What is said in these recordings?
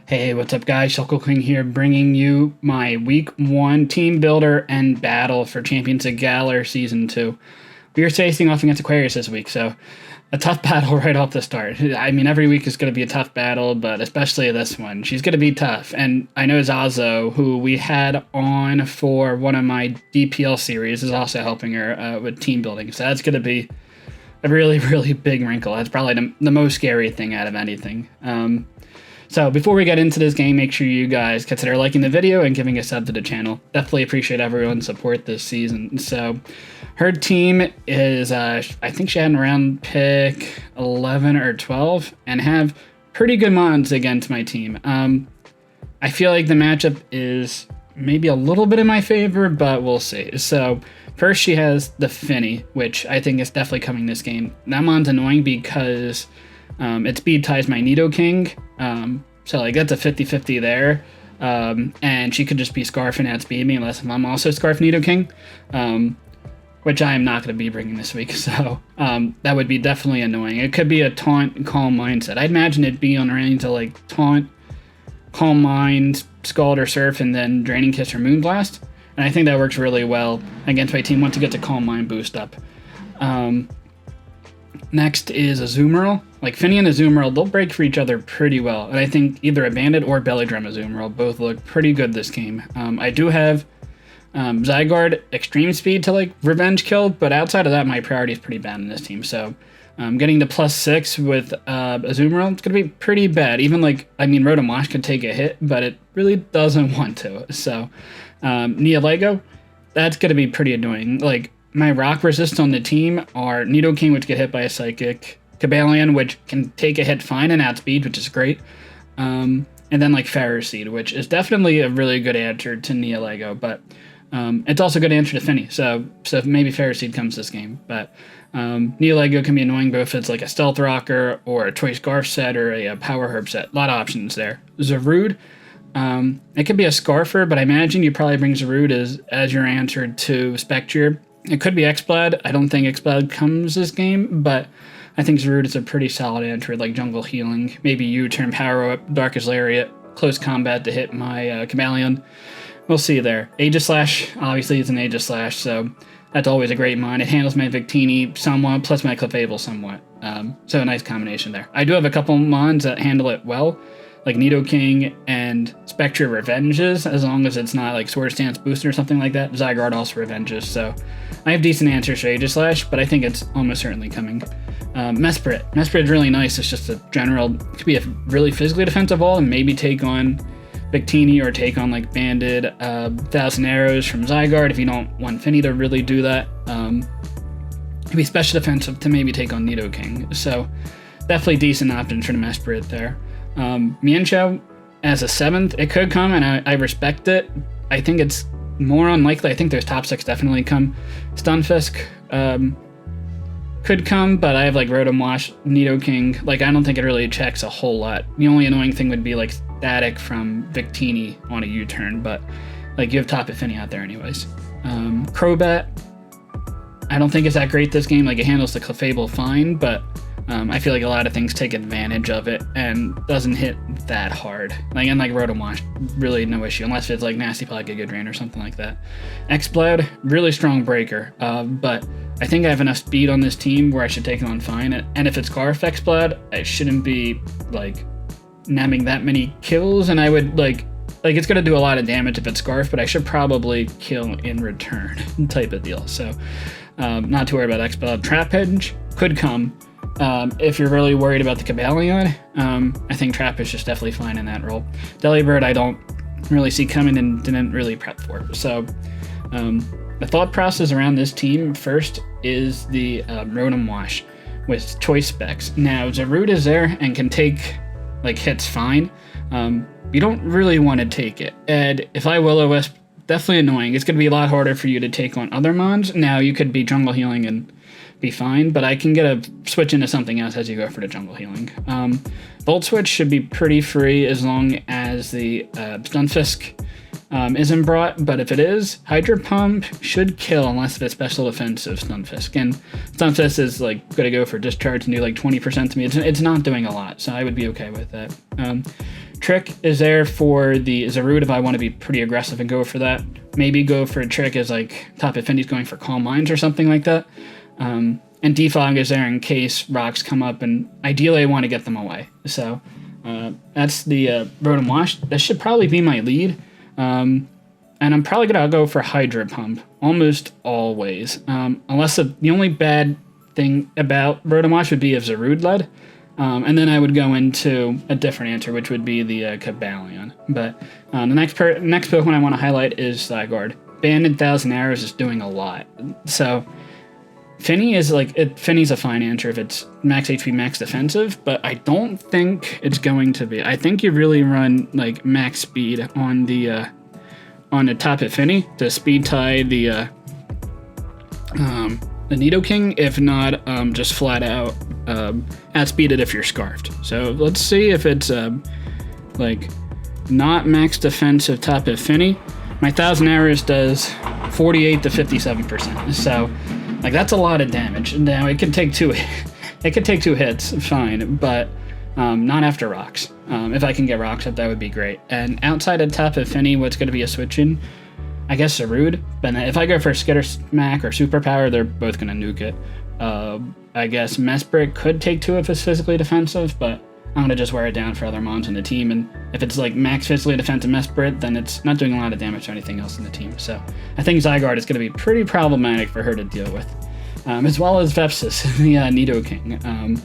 Hey, what's up guys? Shuckle King here, bringing you my Week 1 Team Builder and Battle for Champions of Galar Season 2. We are facing off against Aquarius this week, so a tough battle right off the start. I mean, every week is going to be a tough battle, but especially this one. She's going to be tough, and I know Zazo, who we had on for one of my DPL series, is also helping her with team building, so that's going to be a really, really big wrinkle. That's probably the most scary thing out of anything. So before we get into this game, make sure you guys consider liking the video and giving a sub to the channel. Definitely appreciate everyone's support this season. So her team is, I think she had around pick 11 or 12 and have pretty good mons against my team. I feel like the matchup is maybe a little bit in my favor, but we'll see. So first she has the Finny, which I think is definitely coming this game. That mon's annoying because it speed ties my Nidoking, so like that's a 50-50 there, and she could just be scarfing at speed me unless I'm also scarf Nidoking, which I am not going to be bringing this week, so that would be definitely annoying. It could be a taunt calm mindset. I'd imagine it'd be on range to like taunt, calm mind, scald or surf, and then draining kiss or moonblast, and I think that works really well against my team once it gets a calm mind boost up. Next is Azumarill. Like Finny and Azumarill, they'll break for each other pretty well. And I think either a Bandit or Belly Drum Azumarill both look pretty good this game. I do have Zygarde extreme speed to like revenge kill, but outside of that, my priority is pretty bad in this team. So getting the +6 with Azumarill, it's going to be pretty bad. Even like, I mean, Rotom could take a hit, but it really doesn't want to. So Lego, that's going to be pretty annoying. Like, my rock resist on the team are Nidoking, which get hit by a Psychic, Cobalion, which can take a hit fine and outspeed, which is great, and then like Ferroseed, which is definitely a really good answer to Lego, but it's also a good answer to Finny, so maybe Ferroseed comes this game, but Lego can be annoying both if it's like a Stealth Rocker or a Toy Scarf set or a Power Herb set. A lot of options there. Zarude, it could be a Scarfer, but I imagine you probably bring Zarude as your answer to Spectre. It could be X-Blad. I don't think X-Blad comes this game, but I think Zarude is a pretty solid answer, like Jungle Healing. Maybe U-turn, Power Up, Darkest Lariat, Close Combat to hit my Cobalion. We'll see there. Aegislash, obviously it's an Aegislash, so that's always a great mon. It handles my Victini somewhat, plus my Clefable somewhat. So a nice combination there. I do have a couple mons that handle it well, like Nidoking and Spectre revenges, as long as it's not like Sword Stance Boost or something like that. Zygarde also revenges, so I have decent answers for Aegislash, but I think it's almost certainly coming. Mesprit. Mesprit is really nice. It's just a general, could be a really physically defensive wall and maybe take on Victini or take on like Banded, 1,000 Arrows from Zygarde if you don't want Finny to really do that. Could be special defensive to maybe take on Nidoking, so definitely decent options for the Mesprit there. Mienshao as a 7th, it could come, and I respect it. I think it's more unlikely. I think those top 6 definitely come. Stunfisk could come, but I have like Rotom, Nidoking. Like, I don't think it really checks a whole lot. The only annoying thing would be like Static from Victini on a U-turn, but like you have Top Finny out there anyways. Crobat, I don't think it's that great this game. Like, it handles the Clefable fine, but I feel like a lot of things take advantage of it and doesn't hit that hard. Like, and like Rotom, really no issue, unless it's like Nasty Plot, Giga Drain or something like that. X-Blad, really strong breaker, but I think I have enough speed on this team where I should take it on fine. And if it's Scarf X-Blad, I shouldn't be like namming that many kills, and I would like it's gonna do a lot of damage if it's Scarf, but I should probably kill in return type of deal. So not too worried about X-Blad. Trapinch could come. If you're really worried about the Cobalion, I think Trap is just definitely fine in that role. Delibird, I don't really see coming and didn't really prep for. So the thought process around this team first is the Rotom Wash with choice specs. Now, Zarude is there and can take like hits fine. You don't really want to take it. And if I Will-O-Wisp, definitely annoying. It's going to be a lot harder for you to take on other mons. Now, you could be Jungle Healing and be fine, but I can get a switch into something else as you go for the Jungle Healing. Volt Switch should be pretty free as long as the Stunfisk isn't brought, but if it is, Hydro Pump should kill unless it's special defensive Stunfisk, and Stunfisk is like gonna go for discharge and do like 20% to me. It's not doing a lot, so I would be okay with that. Trick is there for the Zarude if I want to be pretty aggressive and go for that. Maybe go for a Trick as like top if Finny's going for Calm Minds or something like that. And Defog is there in case rocks come up, and ideally I want to get them away. So that's the Rotom Wash. This should probably be my lead. And I'm probably going to go for Hydro Pump almost always. Unless the only bad thing about Rotom Wash would be if Zarude led. And then I would go into a different answer, which would be the Cobalion. But the next Pokemon I want to highlight is Zygarde. Banded 1,000 Arrows is doing a lot. So Finny is Finny's a fine answer if it's max HP, max defensive, but I don't think it's going to be. I think you really run like max speed on the top of Finny to speed tie the Nidoking, if not just flat out outspeed it if you're Scarfed. So let's see if it's like not max defensive top of Finny. My 1,000 Arrows does 48 to 57%. So like that's a lot of damage. Now it could take two hits, fine, but not after rocks. If I can get rocks up, that would be great. And outside of top of Finny, what's going to be a switch in? I guess Zarude, but if I go for Skitter Smack or Superpower, they're both going to nuke it. I guess Mesprit could take two if it's physically defensive, but I'm going to just wear it down for other mons in the team, and if it's like max physically defensive Mesprit, then it's not doing a lot of damage to anything else in the team. So I think Zygarde is going to be pretty problematic for her to deal with. As well as Vepsis, the Nidoking.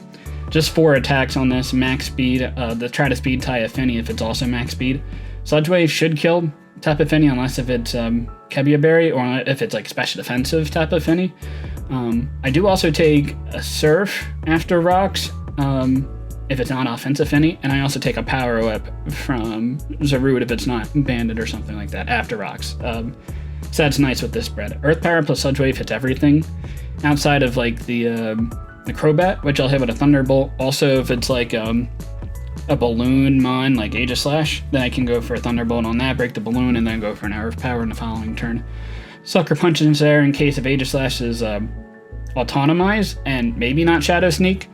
Just 4 attacks on this, max speed, try to speed tie a Finny if it's also max speed. Sludge Wave should kill Tapu Fini unless if it's Kebia Berry or if it's like special defensive Tapu Fini. I do also take a Surf after rocks if it's not offensive Fini, and I also take a Power Whip from Zarude if it's not banded or something like that after rocks. So that's nice with this spread. Earth Power plus Sludge Wave hits everything outside of like the Crobat, which I'll hit with a Thunderbolt. Also, if it's like a balloon mon like Aegislash, then I can go for a Thunderbolt on that, break the balloon, and then go for an Earth Power in the following turn. Sucker Punch is there in case if Aegislash is autonomized and maybe not Shadow Sneak.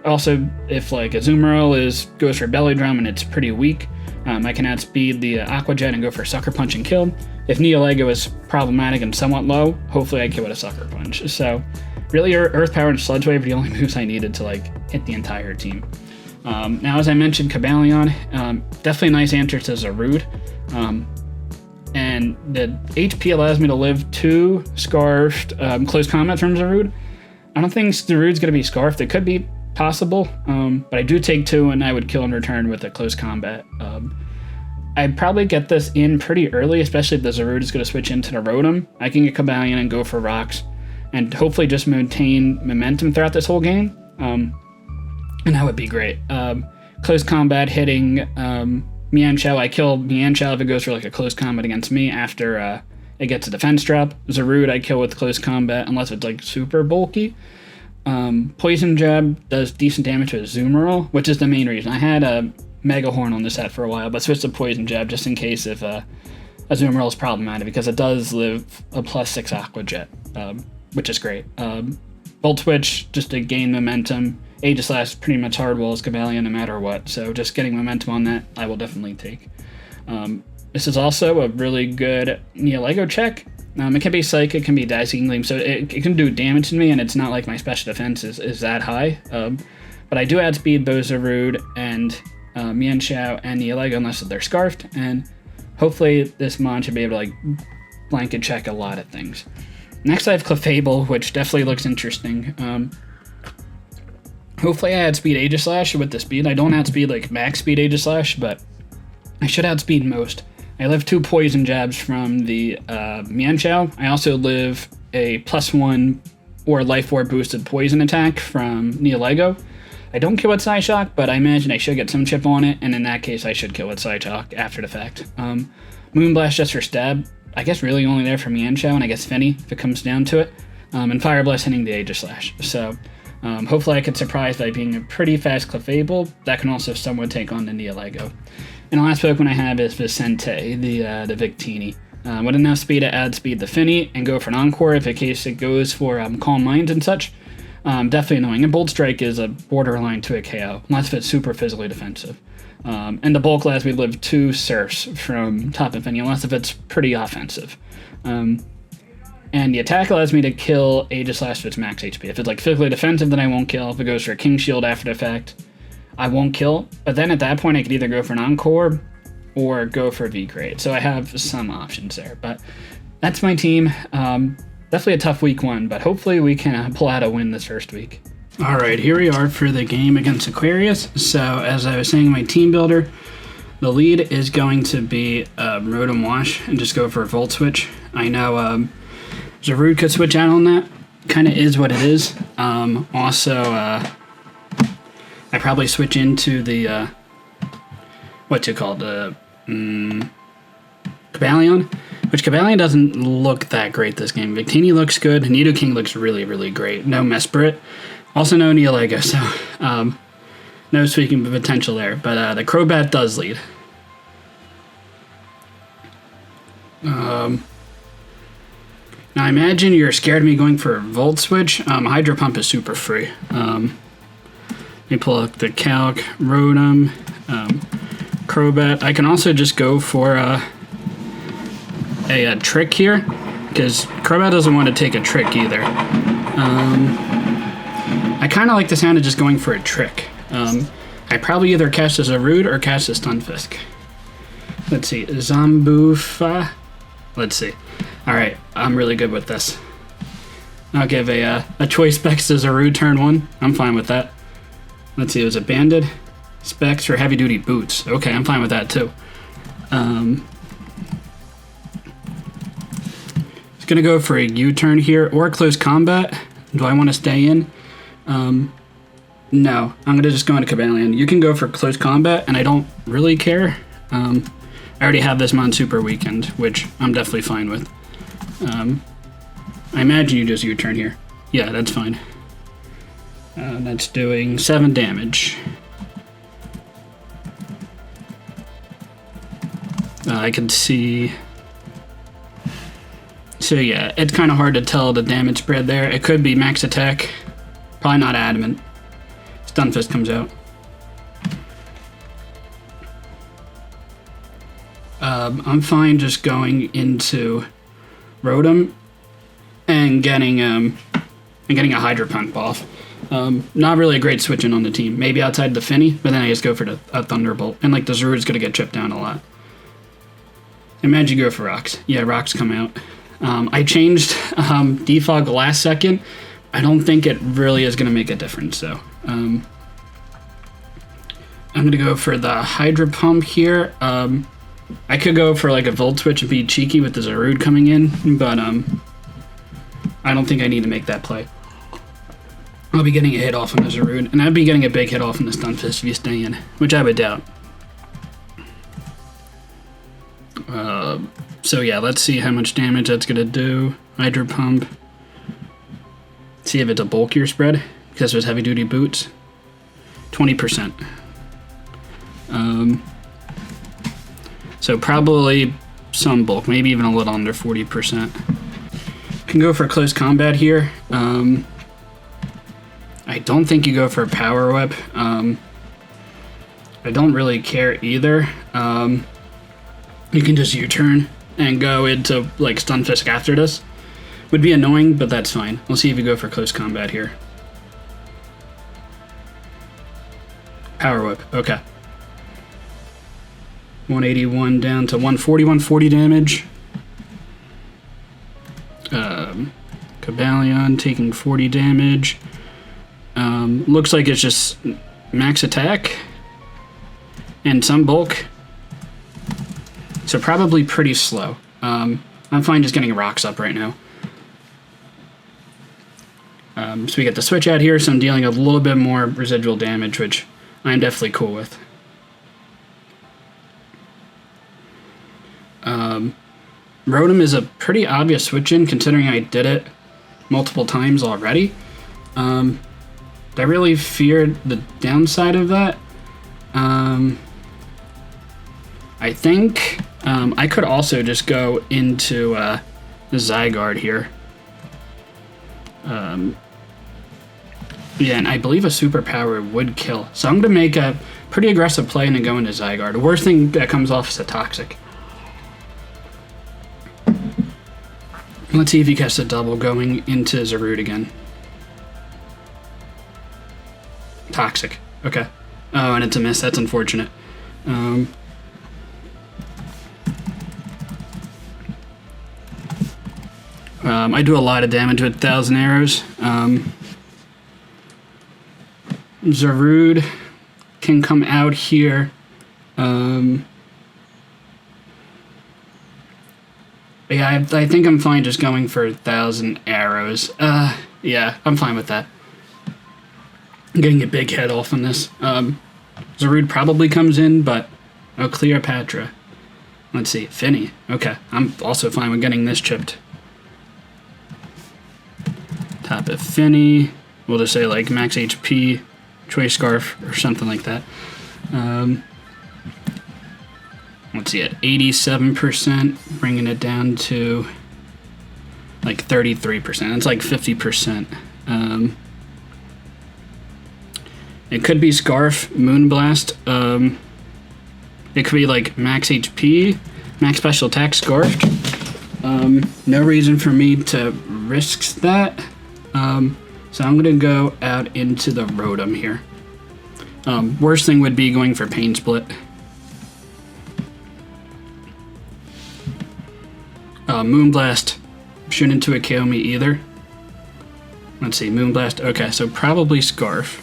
Also, if like Azumarill goes for Belly Drum and it's pretty weak, I can outspeed the Aqua Jet and go for Sucker Punch and kill. If Neolego is problematic and somewhat low, hopefully I kill with a Sucker Punch. So really Earth Power and Sludge Wave are the only moves I needed to like hit the entire team. Now, as I mentioned, Cobalion, definitely a nice answer to Zarude. And the HP allows me to live 2 Scarfed close combat from Zarude. I don't think Zarude's going to be Scarfed. It could be possible, but I do take 2, and I would kill in return with a close combat. I'd probably get this in pretty early, especially if the Zarude is going to switch into the Rotom. I can get Cobalion and go for rocks, and hopefully just maintain momentum throughout this whole game. And that would be great. Close combat hitting Mienshao. I kill Mienshao if it goes for like a close combat against me after it gets a defense drop. Zarude I kill with close combat unless it's like super bulky. Poison Jab does decent damage to Azumarill, which is the main reason. I had a Mega Horn on this set for a while, but switched to Poison Jab just in case if Azumarill is problematic, because it does live a +6 Aqua Jet, which is great. Volt Switch just to gain momentum. Aegislash pretty much hardwalls Cobalion no matter what, so just getting momentum on that I will definitely take. This is also a really good Neolego check. It can be Psychic, it can be Dazzling Gleam, so it can do damage to me, and it's not like my special defense is that high. But I do outspeed both Zarude and Mienshao and Neolego unless they're Scarfed, and hopefully this mon should be able to like blanket check a lot of things. Next I have Clefable, which definitely looks interesting. Hopefully I outspeed Aegislash with the speed. I don't outspeed like max speed Aegislash, but I should outspeed most. I live 2 Poison Jabs from the Mienshao. I also live a +1 or Life Orb boosted Poison attack from Neolego. I don't kill with Psyshock, but I imagine I should get some chip on it, and in that case I should kill with Psyshock after the fact. Moonblast just for stab. I guess really only there for Mienshao, and I guess Finny if it comes down to it. And Fire Blast hitting the Aegislash. So hopefully I could surprise by being a pretty fast Clefable. That can also somewhat take on the Neolego. And the last Pokemon I have is Vicente, the Victini. With enough speed to add speed to Finny and go for an Encore if in case it goes for Calm Minds and such. Definitely annoying. And Bolt Strike is a borderline to a KO, unless if it's super physically defensive. And the bulk allows me to live 2 surfs from top infinity, unless if it's pretty offensive. And the attack allows me to kill Aegislash if it's max HP. If it's like physically defensive, then I won't kill. If it goes for a King Shield after the effect, I won't kill. But then at that point, I could either go for an Encore or go for a V-Crate. So I have some options there. But that's my team. Definitely a tough week 1, but hopefully we can pull out a win this first week. All right, here we are for the game against Aquarius. So as I was saying, my team builder, the lead is going to be Rotom Wash and just go for a Volt Switch. I know Zarude could switch out on that. Kind of is what it is. Also, I probably switch into the, what's it called? Cobalion, which Cobalion doesn't look that great this game. Victini looks good. Nidoking looks really, really great. No Mesprit. Also no Neolego, so no speaking potential there. But the Crobat does lead. Now I imagine you're scared of me going for a Volt Switch. Hydro Pump is super free. Let me pull up the Calc, Rotom, Crobat. I can also just go for a Trick here, because Crobat doesn't want to take a Trick either. I kind of like the sound of just going for a Trick. I probably either cast as a Zarude or cast as Stunfisk. Let's see, Zambufa. Let's see. Alright, I'm really good with this. I'll give a Choice Specs to Zarude turn 1. I'm fine with that. Let's see, it was a Banded Specs for Heavy Duty Boots. Okay, I'm fine with that too. It's gonna go for a U-turn here or Close Combat. Do I want to stay in? No, I'm going to just go into Cobalion. You can go for Close Combat, and I don't really care. I already have this Mon Super Weekend, which I'm definitely fine with. I imagine you just U-turn here. Yeah, that's fine. That's doing 7 damage. I can see... So yeah, it's kind of hard to tell the damage spread there. It could be max attack. Probably not adamant. Stunfist comes out. I'm fine just going into Rotom and getting a Hydro Pump off. Not really a great switch in on the team. Maybe outside the Finny, but then I just go for a Thunderbolt. And like the Zarude's gonna get chipped down a lot. Imagine you go for Rocks. Yeah, Rocks come out. I changed Defog last second. I don't think it really is going to make a difference, so I'm going to go for the Hydro Pump here. I could go for like a Volt Switch and be cheeky with the Zarude coming in, but I don't think I need to make that play. I'll be getting a hit off on the Zarude, and I'd be getting a big hit off on the Stunfisk if you stay in, which I would doubt. So yeah, let's see how much damage that's going to do. Hydro Pump. See if it's a bulkier spread, because it was heavy duty boots. 20%. So probably some bulk, maybe even a little under 40%. Can go for Close Combat here. I don't think you go for a Power Whip. I don't really care either. You can just U-turn and go into like Stunfisk after this. Would be annoying, but that's fine. We'll see if you go for Close Combat here. Power Whip, okay. 181 down to 140, 140 damage. Cobalion taking 40 damage. Looks like it's just max attack and some bulk. So probably pretty slow. I'm fine just getting rocks up right now. So we get the switch out here, so I'm dealing a little bit more residual damage, which I'm definitely cool with. Rotom is a pretty obvious switch in, considering I did it multiple times already. I really feared the downside of that. I think I could also just go into the Zygarde here. Yeah, and I believe a superpower would kill. So I'm going to make a pretty aggressive play and then go into Zygarde. The worst thing that comes off is a Toxic. Let's see if he gets a double going into Zarude again. Toxic. Okay. Oh, and it's a miss. That's unfortunate. I do a lot of damage with 1,000 arrows. Zarude can come out here. Yeah, I think I'm fine just going for 1,000 arrows. Yeah, I'm fine with that. I'm getting a big head off on this. Zarude probably comes in, but... Oh, Cleopatra. Let's see, Finny. Okay, I'm also fine with getting this chipped. Top of Finny. We'll just say, like, max HP, Choice Scarf, or something like that. Let's see, at 87%, bringing it down to like 33%. It's like 50%. It could be Scarf, Moonblast. It could be like max HP, max special attack, Scarf. No reason for me to risk that. So I'm gonna go out into the Rotom here. Worst thing would be going for Pain Split. Moonblast shouldn't to KO me either. Let's see, Moonblast. Okay, so probably Scarf.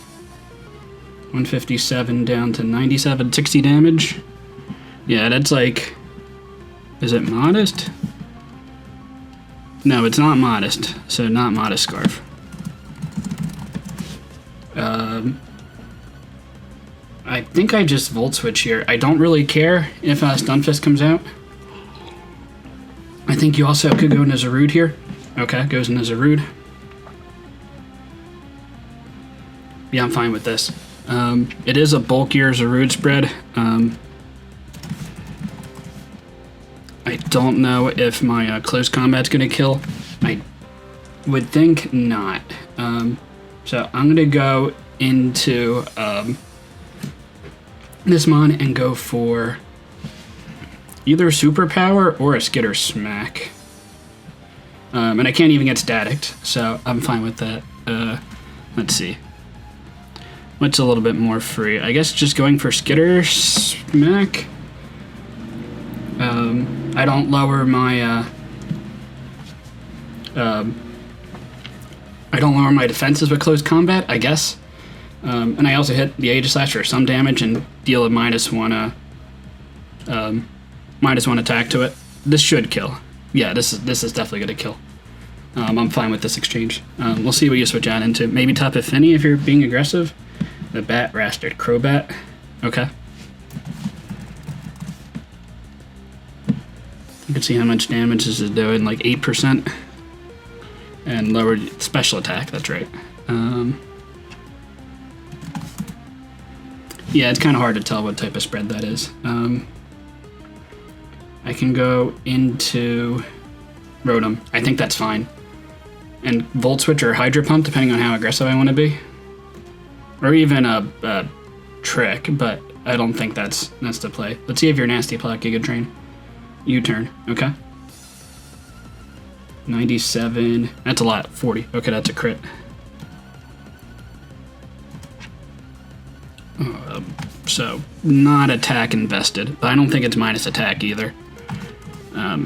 157 down to 97, 60 damage. Yeah, that's like... Is it Modest? No, it's not Modest. So not Modest Scarf. I think I just Volt Switch here. I don't really care if Stunfisk comes out. I think you also could go into Zarude here. Okay, goes into Zarude. Yeah, I'm fine with this. It is a bulkier Zarude spread. I don't know if my close combat's gonna kill. I would think not. So I'm gonna go into this mon and go for either Superpower or a Skitter Smack. And I can't even get staticked, so I'm fine with that. Let's see. What's a little bit more free? I guess just going for Skitter Smack. I don't lower my defenses with close combat, I guess. And I also hit the Aegislash for some damage and deal a -1 attack to it. This should kill. Yeah, this is definitely gonna kill. I'm fine with this exchange. We'll see what you switch out into. Maybe top of Finny if you're being aggressive. The Bat Rastard Crobat. Okay. You can see how much damage this is doing, like 8%. And lowered special attack, that's right. Yeah, it's kind of hard to tell what type of spread that is. I can go into Rotom. I think that's fine. And Volt Switch or Hydro Pump, depending on how aggressive I want to be. Or even a Trick, but I don't think that's the play. Let's see if you're Nasty Plot, Giga Drain. U-turn, okay. 97, that's a lot, 40. Okay, that's a crit. So, not attack invested, but I don't think it's minus attack either.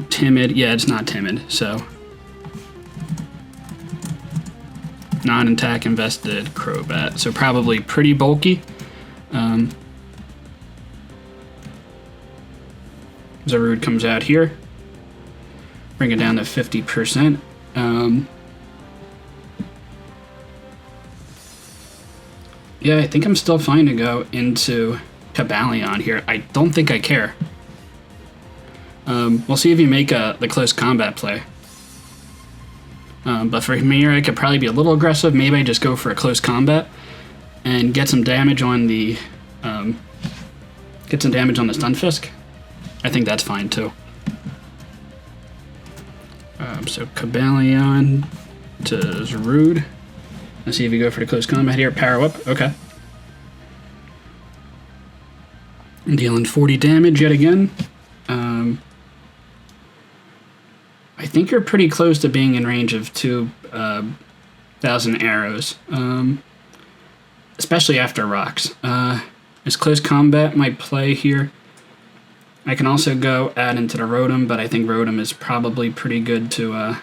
Timid, yeah, it's not timid, so. Non-attack invested Crobat, so probably pretty bulky. Zarude comes out here. Bring it down to 50%. Yeah, I think I'm still fine to go into Cobalion here. I don't think I care. We'll see if you make the close combat play. But for me, I could probably be a little aggressive. Maybe I just go for a close combat and get some damage on the Stunfisk. I think that's fine too. So Cobalion to Zarude. Let's see if you go for the close combat here. Power Whip. Okay. I'm dealing 40 damage yet again. I think you're pretty close to being in range of 2,000 arrows, especially after rocks. As close combat might play here. I can also go add into the Rotom, but I think Rotom is probably pretty good to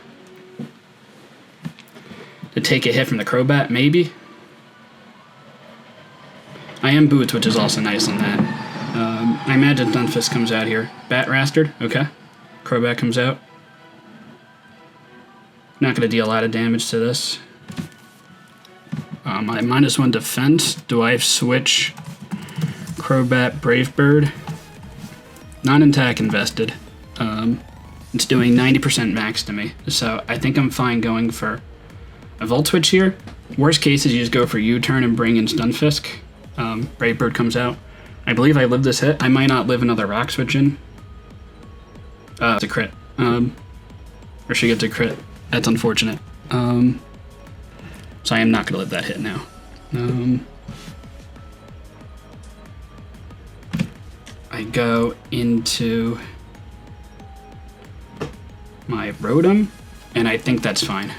take a hit from the Crobat, maybe. I am Boots, which is also nice on that. I imagine Stunfisk comes out here. Bat Rastard, okay. Crobat comes out. Not going to deal a lot of damage to this. I -1 defense. Do I switch Crobat Brave Bird? Non-attack invested. It's doing 90% max to me, so I think I'm fine going for a Volt Switch here. Worst case is you just go for U-turn and bring in Stunfisk. Brave Bird comes out. I believe I live this hit. I might not live another Rock Switch in. It's a crit. Or she gets a crit. That's unfortunate. So I am not going to live that hit now. I go into my Rotom, and I think that's fine.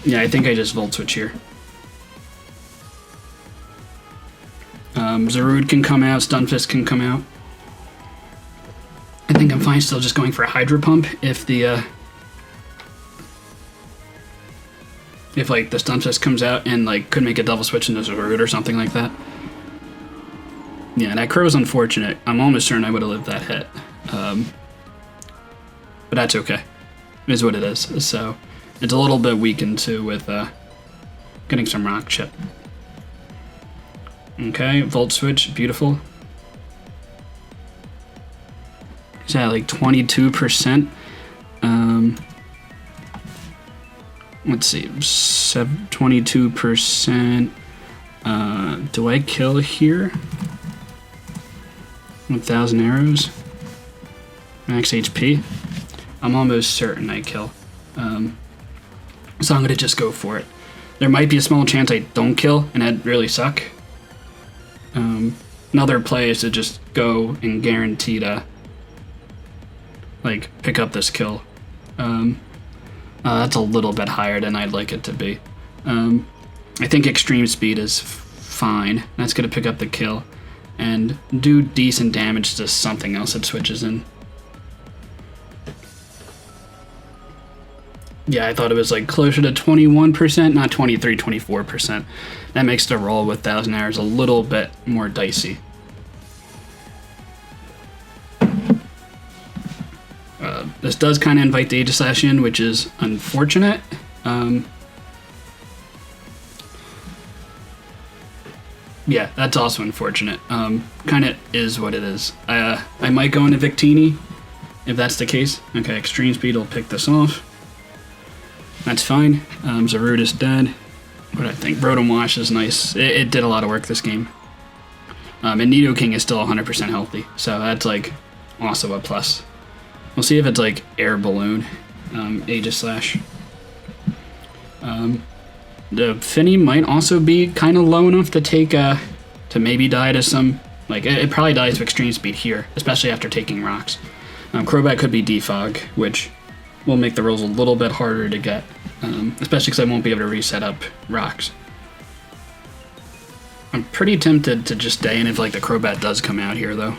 Yeah, I think I just Volt Switch here. Zarude can come out, Stunfisk can come out. I think I'm fine still just going for a Hydro Pump if the if like the Stunfisk comes out and like could make a double switch into Zarude or something like that. Yeah, that Crow's unfortunate. I'm almost certain I would have lived that hit. But that's okay. It is what it is. So it's a little bit weakened too with getting some Rock Chip. Okay, Volt Switch, beautiful. Is that like 22%? Let's see, 22%. Do I kill here? 1,000 arrows. Max HP. I'm almost certain I kill. So I'm gonna just go for it. There might be a small chance I don't kill, and that'd really suck. Another play is to just go and guarantee to like pick up this kill. That's a little bit higher than I'd like it to be. I think Extreme Speed is fine. That's gonna pick up the kill and do decent damage to something else that switches in. Yeah, I thought it was like closer to 21%, not 23, 24%. That makes the roll with 1,000 hours a little bit more dicey. This does kind of invite the Aegislash in, which is unfortunate. Yeah, that's also unfortunate. Kind of is what it is. I might go into Victini if that's the case. Okay, Extreme Speed will pick this off. That's fine. Zarude is dead. What I think, Rotom Wash is nice. It did a lot of work this game. And Nidoking is still 100% healthy, so that's like also a plus. We'll see if it's like Air Balloon, Aegislash. The Finny might also be kind of low enough to take to maybe die to some, like it probably dies to Extreme Speed here, especially after taking rocks. Crobat could be Defog, which will make the rolls a little bit harder to get, especially because I won't be able to reset up rocks. I'm pretty tempted to just stay in if like the Crobat does come out here though.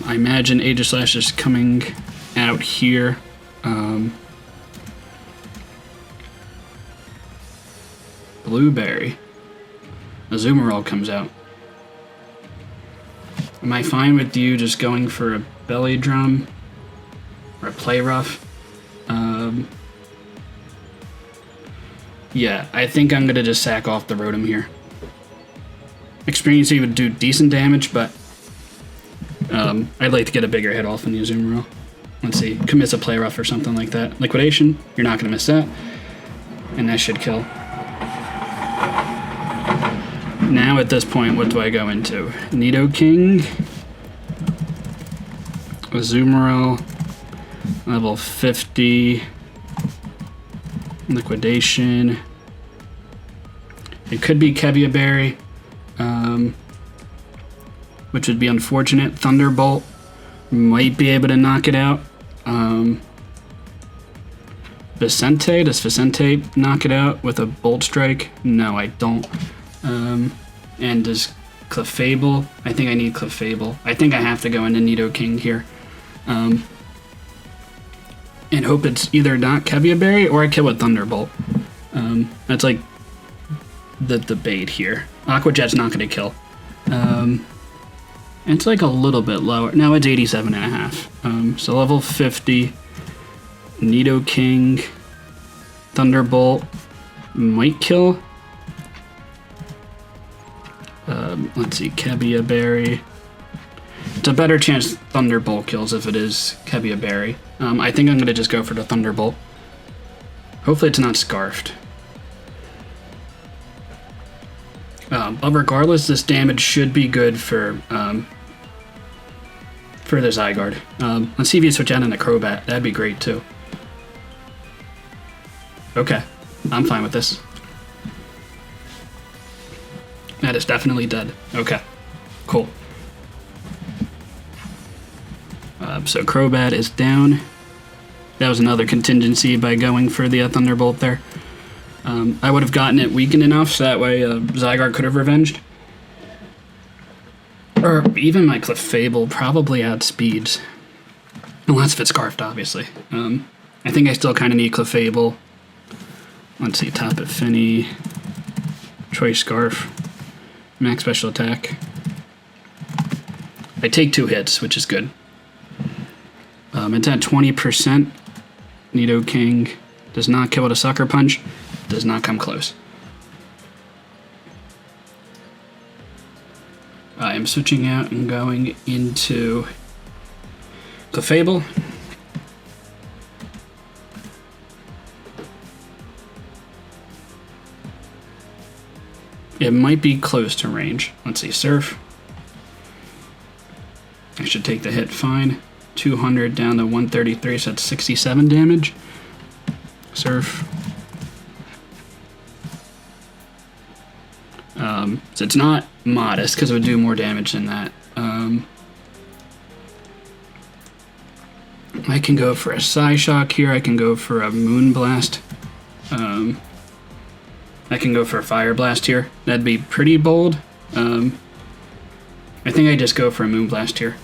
I imagine Aegislash is coming out here. Blueberry. Azumarill comes out. Am I fine with you just going for a Belly Drum or a Play Rough? Yeah, I think I'm gonna just sack off the Rotom here. Experience would do decent damage, but I'd like to get a bigger hit off in the Azumarill. Let's see, commits a Play Rough or something like that. Liquidation, you're not gonna miss that, and that should kill. Now at this point, what do I go into? Nidoking, Azumarill, level 50. Liquidation. It could be Kevia Berry, which would be unfortunate. Thunderbolt might be able to knock it out. Vicente, does Vicente knock it out with a Bolt Strike? No, I don't. And does Clefable? I think I need Clefable. I think I have to go into Nidoking here. And hope it's either not Kevia Berry or I kill with Thunderbolt. That's like the debate here. Aqua Jet's not going to kill. It's like a little bit lower. No, it's 87.5. So level 50. Nidoking. Thunderbolt might kill. Let's see, Kevia Berry. It's a better chance Thunderbolt kills if it is Kevia Berry. I think I'm going to just go for the Thunderbolt. Hopefully it's not Scarfed. But regardless, this damage should be good for the Zygarde. Let's see if you switch out into Crobat. That'd be great too. Okay, I'm fine with this. That is definitely dead. Okay, cool. So Crobat is down. That was another contingency by going for the Thunderbolt there. I would have gotten it weakened enough so that way Zygarde could have revenged. Or even my Clefable probably outspeeds. Unless if it's Scarfed, obviously. I think I still kind of need Clefable. Let's see, top at Finny. Choice Scarf. Max special attack. I take 2 hits, which is good. It's at 20%. Nidoking does not kill with a Sucker Punch. Does not come close. I am switching out and going into Clefable. It might be close to range. Let's see, Surf. I should take the hit fine. 200 down to 133, so that's 67 damage. Surf. So it's not modest because it would do more damage than that. I can go for a Psyshock here. I can go for a Moonblast. I can go for a Fire Blast here. That'd be pretty bold. I think I just go for a Moonblast here.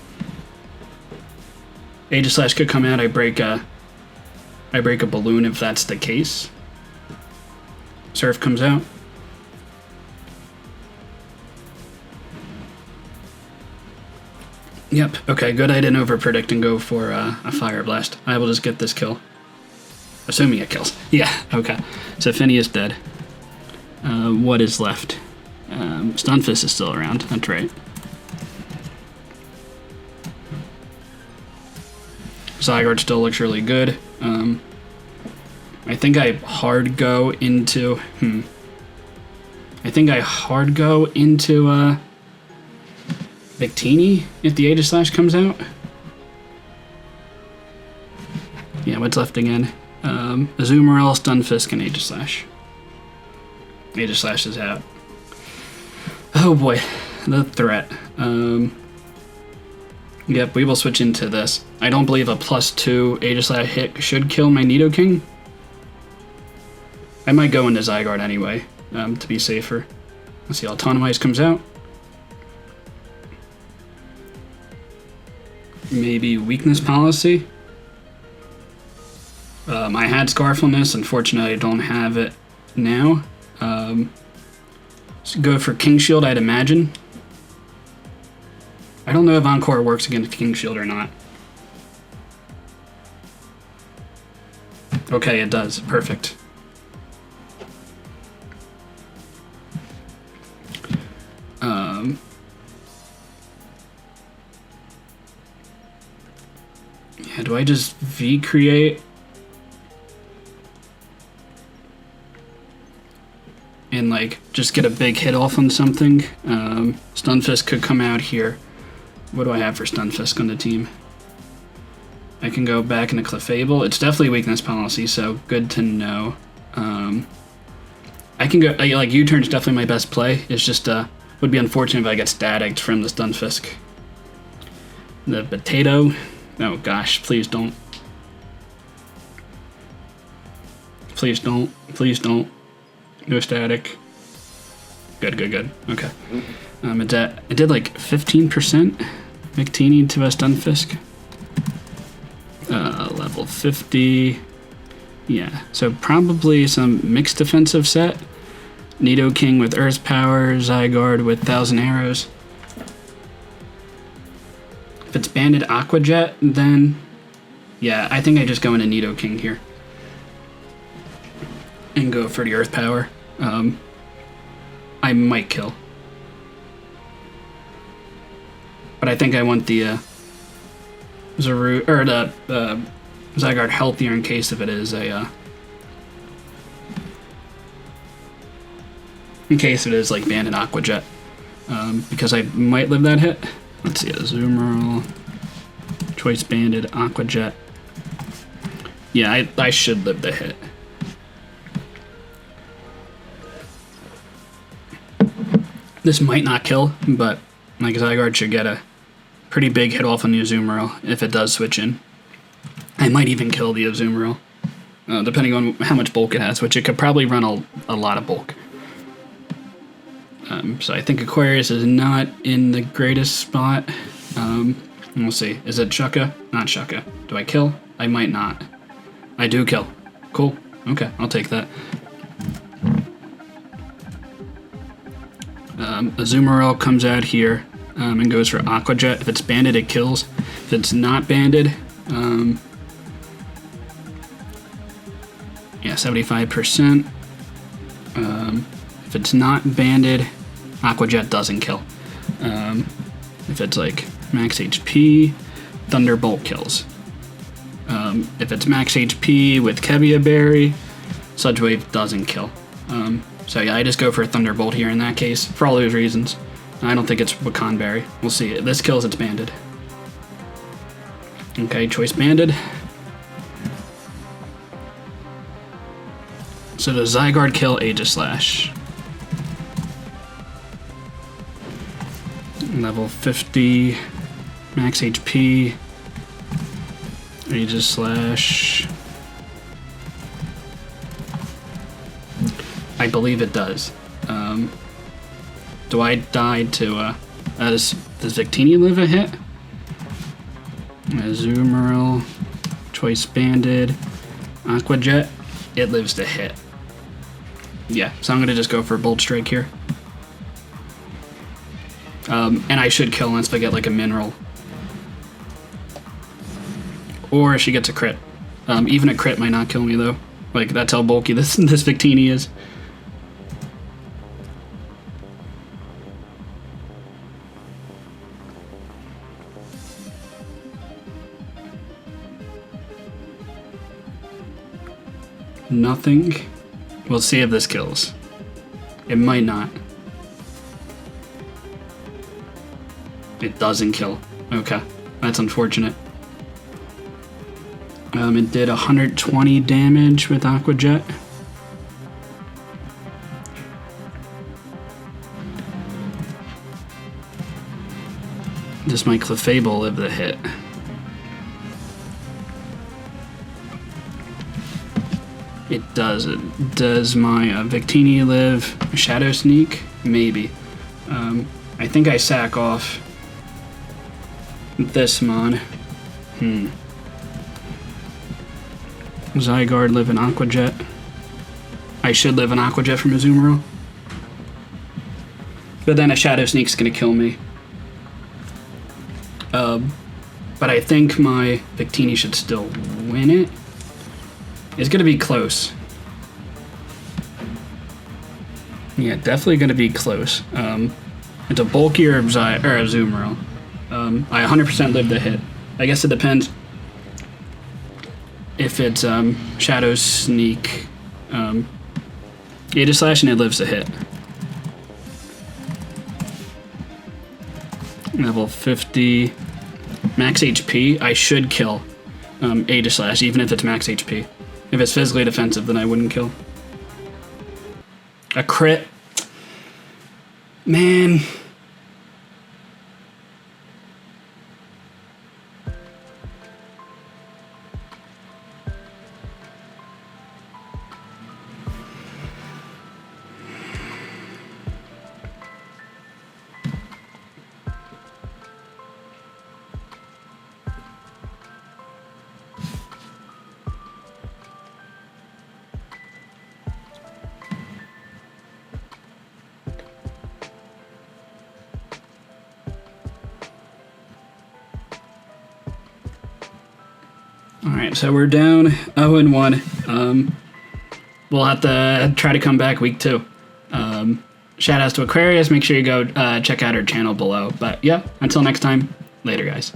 Aegislash could come out. I break a balloon if that's the case. Surf comes out. Yep. Okay. Good. I didn't overpredict and go for a Fire Blast. I will just get this kill. Assuming it kills. Yeah. Okay. So Finny is dead. What is left? Stunfisk is still around. That's right. Zygarde still looks really good. I think I hard go into... I think I hard go into Victini if the Aegislash comes out. Yeah, what's left again? Azumarill, Stunfisk, and Aegislash. Aegislash is out. Oh boy, the threat. Yep, we will switch into this. I don't believe a +2 Aegislash hit should kill my Nidoking. I might go into Zygarde anyway, to be safer. Let's see, Autonomize comes out. Maybe Weakness Policy. I had Scarfulness, unfortunately I don't have it now. So go for King Shield, I'd imagine. I don't know if Encore works against King Shield or not. Okay, it does. Perfect. Yeah, do I just V-create? And like just get a big hit off on something. Stunfisk could come out here. What do I have for Stunfisk on the team? I can go back into Clefable. It's definitely Weakness Policy, so good to know. I can go, like, U-turn's definitely my best play. It's just, would be unfortunate if I get staticked from the Stunfisk. The potato. Oh gosh, please don't. Please don't. Please don't. No static. Good, good, good. Okay. It did like 15% Victini to a Stunfisk. Level 50. Yeah, so probably some mixed defensive set. Nidoking with Earth Power, Zygarde with 1,000 Arrows. If it's banded Aqua Jet, then yeah, I think I just go into Nidoking here. And go for the Earth Power. I might kill. But I think I want the Zygarde healthier in case if it is a in case it is like banded Aqua Jet. Because I might live that hit. Let's see, Azumarill, Choice Banded, Aqua Jet. Yeah, I should live the hit. This might not kill, but like Zygarde should get a pretty big hit off on the Azumarill if it does switch in. I might even kill the Azumarill, depending on how much bulk it has, which it could probably run a lot of bulk. So I think Aquarius is not in the greatest spot. We'll see. Is it Shucka? Not Shucka. Do I kill? I might not. I do kill. Cool. Okay, I'll take that. Azumarill comes out here and goes for Aqua Jet. If it's banded, it kills. If it's not banded, yeah, 75%. If it's not banded, Aqua Jet doesn't kill. If it's like max HP, Thunderbolt kills. If it's max HP with Kevia Berry, Sludge Wave doesn't kill. So yeah, I just go for a Thunderbolt here in that case, for all those reasons. I don't think it's Wakan Berry. We'll see. This kills, it's banded. Okay, Choice Banded. So does Zygarde kill Aegislash? Level 50, max HP, Aegislash. I believe it does. Do I die to, does Victini live a hit? Azumarill, Choice Banded, Aqua Jet, it lives to hit. Yeah, so I'm gonna just go for a Bolt Strike here. And I should kill unless I get like a mineral. Or she gets a crit. Even a crit might not kill me though. Like, that's how bulky this Victini is. Nothing. We'll see if this kills. It might not. It doesn't kill. Okay, that's unfortunate. It did 120 damage with Aqua Jet. This might Clefable live the hit. It does. It does my Victini live Shadow Sneak? Maybe. I think I sack off this mon. Zygarde live an Aqua Jet. I should live an Aqua Jet from Azumarill. But then a Shadow Sneak's gonna kill me. But I think my Victini should still win it. It's gonna be close. Yeah, definitely gonna be close. It's a bulkier Azumarill. I 100% live the hit. I guess it depends if it's Shadow Sneak, Aegislash, and it lives the hit. Level 50, max HP. I should kill Aegislash, even if it's max HP. If it's physically defensive, then I wouldn't kill. A crit. Man. Alright, so we're down 0-1. We'll have to try to come back week 2. Shout outs to Aquarius. Make sure you go check out her channel below. But yeah, until next time, later guys.